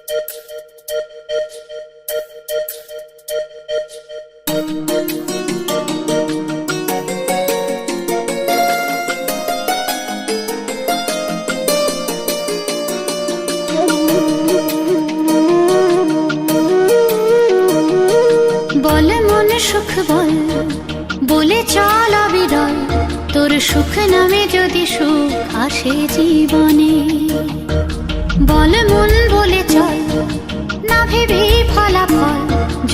বল মন সুখ বল, বলে চল অবিরল, তোর সুখ নামে যদি সুখ আসে জীবনে। বল মন বলে চল, না ভেবে ফলাফল,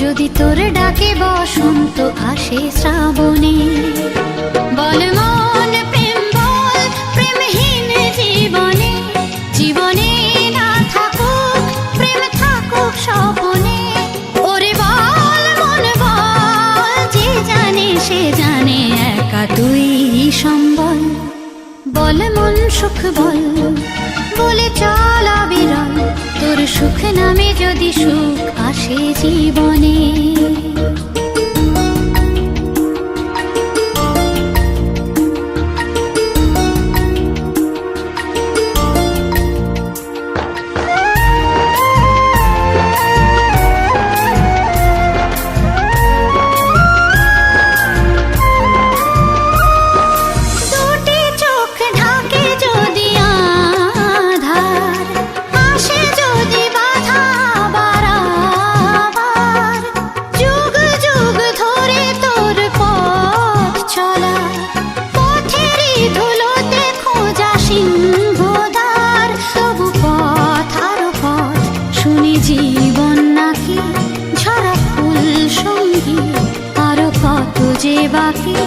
যদি তোর ডাকে বসন্ত আসে শ্রাবণে। বল মন প্রেম বল, প্রেমহীন জীবনে, জীবনে না থাকুক প্রেম, থাকুক স্বপনে। ওরে বল মন বল, যে জানে সে জানে একা তুই সম্বল। বল মন সুখ বল, বলে চল